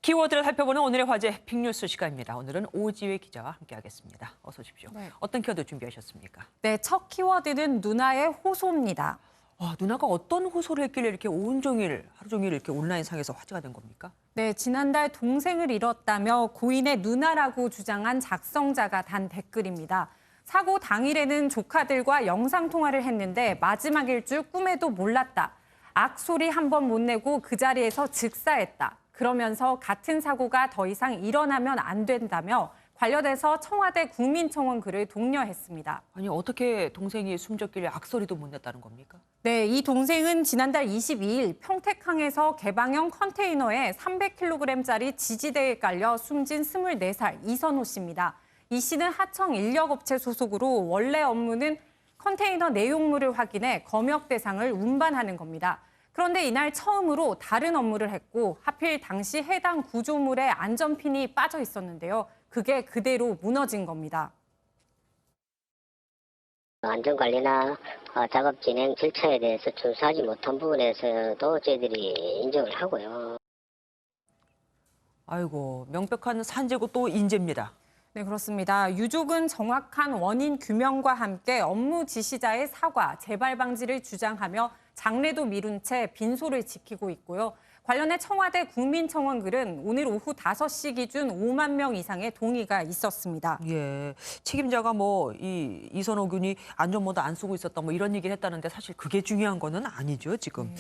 키워드를 살펴보는 오늘의 화제 빅뉴스 시간입니다. 오늘은 오지회 기자와 함께하겠습니다. 어서 오십시오. 네. 어떤 키워드 준비하셨습니까? 네, 첫 키워드는 누나의 호소입니다. 누나가 어떤 호소를 했길래 이렇게 온종일 하루 종일 이렇게 온라인상에서 화제가 된 겁니까? 네, 지난달 동생을 잃었다며 고인의 누나라고 주장한 작성자가 단 댓글입니다. 사고 당일에는 조카들과 영상통화를 했는데 마지막 일주 꿈에도 몰랐다. 악소리 한 번 못 내고 그 자리에서 즉사했다. 그러면서 같은 사고가 더 이상 일어나면 안 된다며 관련해서 청와대 국민청원 글을 독려했습니다. 아니 어떻게 동생이 숨졌길래 악소리도 못 냈다는 겁니까? 네, 이 동생은 지난달 22일 평택항에서 개방형 컨테이너에 300kg짜리 지지대에 깔려 숨진 24살 이선호 씨입니다. 이 씨는 하청 인력업체 소속으로 원래 업무는 컨테이너 내용물을 확인해 검역 대상을 운반하는 겁니다. 그런데 이날 처음으로 다른 업무를 했고 하필 당시 해당 구조물에 안전핀이 빠져 있었는데요. 그게 그대로 무너진 겁니다. 안전관리나 작업 진행 절차에 대해서 준수하지 못한 부분에서도 저희들이 인정을 하고요. 아이고 명백한 산재고 또 인재입니다. 네, 그렇습니다. 유족은 정확한 원인 규명과 함께 업무 지시자의 사과, 재발 방지를 주장하며 장례도 미룬 채 빈소를 지키고 있고요. 관련해 청와대 국민청원 글은 오늘 오후 5시 기준 5만 명 이상의 동의가 있었습니다. 예, 책임자가 이선호 군이 안전모드 안 쓰고 있었다 이런 얘기를 했다는데 사실 그게 중요한 거는 아니죠 지금.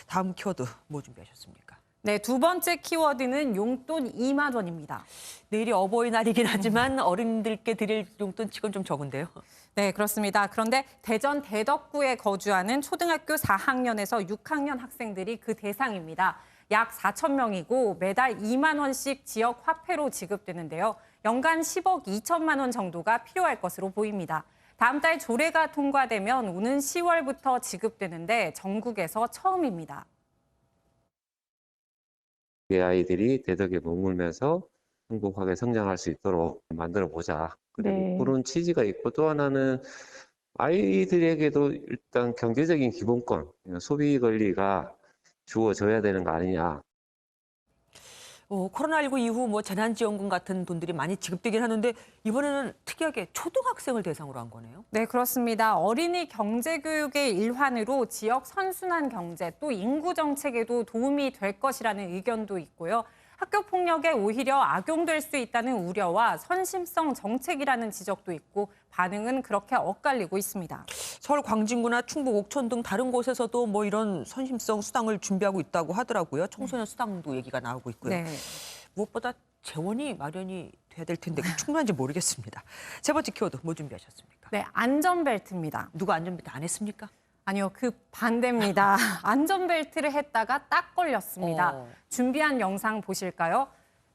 다음 키워드 뭐 준비하셨습니까? 네, 두 번째 키워드는 용돈 2만 원입니다. 내일이 어버이날이긴 하지만 어른들께 드릴 용돈 치곤 좀 적은데요. 네, 그렇습니다. 그런데 대전 대덕구에 거주하는 초등학교 4학년에서 6학년 학생들이 그 대상입니다. 약 4천 명이고 매달 2만 원씩 지역 화폐로 지급되는데요. 연간 10억 2천만 원 정도가 필요할 것으로 보입니다. 다음 달 조례가 통과되면 오는 10월부터 지급되는데 전국에서 처음입니다. 우리 아이들이 대덕에 머물면서 행복하게 성장할 수 있도록 만들어 보자. 그리고 그런 취지가 있고 또 하나는 아이들에게도 일단 경제적인 기본권, 소비 권리가 주어져야 되는 거 아니냐. 코로나19 이후 재난지원금 같은 돈들이 많이 지급되긴 하는데 이번에는 특이하게 초등학생을 대상으로 한 거네요. 네, 그렇습니다. 어린이 경제교육의 일환으로 지역 선순환 경제 또 인구 정책에도 도움이 될 것이라는 의견도 있고요. 학교 폭력에 오히려 악용될 수 있다는 우려와 선심성 정책이라는 지적도 있고 반응은 그렇게 엇갈리고 있습니다. 서울 광진구나 충북 옥천 등 다른 곳에서도 이런 선심성 수당을 준비하고 있다고 하더라고요. 청소년 수당도 얘기가 나오고 있고요. 네. 무엇보다 재원이 마련이 돼야 될 텐데 충분한지 모르겠습니다. 세 번째 키워드 뭐 준비하셨습니까? 네, 안전벨트입니다. 누가 안전벨트 안 했습니까? 아니요, 그 반대입니다. 안전벨트를 했다가 딱 걸렸습니다. 준비한 영상 보실까요?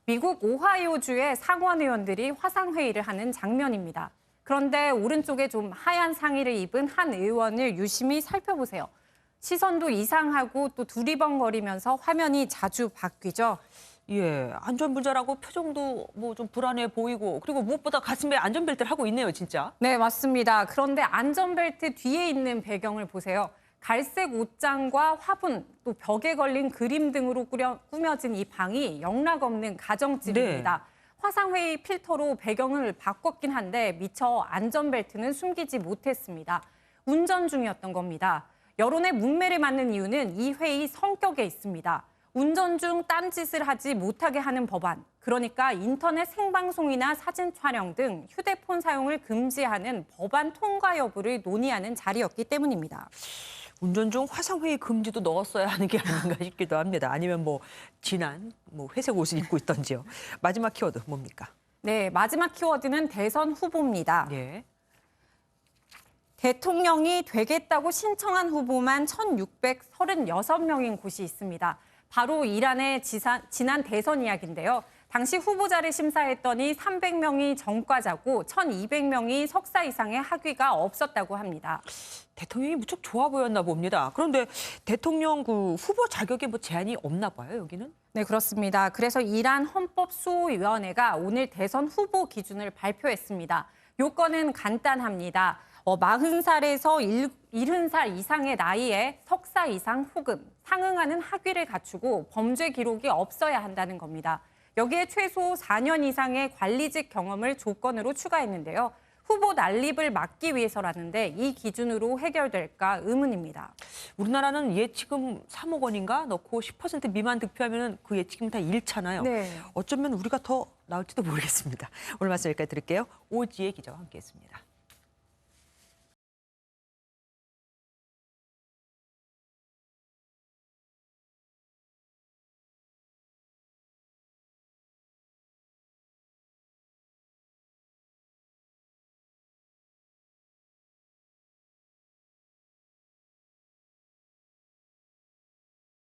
미국 오하이오주의 상원 의원들이 화상회의를 하는 장면입니다. 그런데 오른쪽에 좀 하얀 상의를 입은 한 의원을 유심히 살펴보세요. 시선도 이상하고 또 두리번거리면서 화면이 자주 바뀌죠. 예, 안전분자라고 표정도 좀 불안해 보이고 그리고 무엇보다 가슴에 안전벨트를 하고 있네요, 진짜. 네, 맞습니다. 그런데 안전벨트 뒤에 있는 배경을 보세요. 갈색 옷장과 화분, 또 벽에 걸린 그림 등으로 꾸며진 이 방이 영락없는 가정집입니다. 네. 화상회의 필터로 배경을 바꿨긴 한데 미처 안전벨트는 숨기지 못했습니다. 운전 중이었던 겁니다. 여론의 문매를 맞는 이유는 이 회의 성격에 있습니다. 운전 중 딴짓을 하지 못하게 하는 법안, 그러니까 인터넷 생방송이나 사진 촬영 등 휴대폰 사용을 금지하는 법안 통과 여부를 논의하는 자리였기 때문입니다. 운전 중 화상회의 금지도 넣었어야 하는 게 아닌가 싶기도 합니다. 아니면 진한 회색 옷을 입고 있던지요. 마지막 키워드 뭡니까? 네, 마지막 키워드는 대선 후보입니다. 예. 대통령이 되겠다고 신청한 후보만 1,636명인 곳이 있습니다. 바로 이란의 지난 대선 이야기인데요. 당시 후보자를 심사했더니 300명이 전과자고 1,200명이 석사 이상의 학위가 없었다고 합니다. 대통령이 무척 좋아 보였나 봅니다. 그런데 대통령 후보 자격에 제한이 없나 봐요, 여기는? 네, 그렇습니다. 그래서 이란 헌법수호위원회가 오늘 대선 후보 기준을 발표했습니다. 요건은 간단합니다. 40살에서 70살 이상의 나이에 석사 이상 혹은 상응하는 학위를 갖추고 범죄 기록이 없어야 한다는 겁니다. 여기에 최소 4년 이상의 관리직 경험을 조건으로 추가했는데요. 후보 난립을 막기 위해서라는데 이 기준으로 해결될까 의문입니다. 우리나라는 예치금 3억 원인가 넣고 10% 미만 득표하면 그 예치금 다 잃잖아요. 네. 어쩌면 우리가 더 나을지도 모르겠습니다. 오늘 말씀 여기까지 드릴게요. 오지혜 기자와 함께했습니다.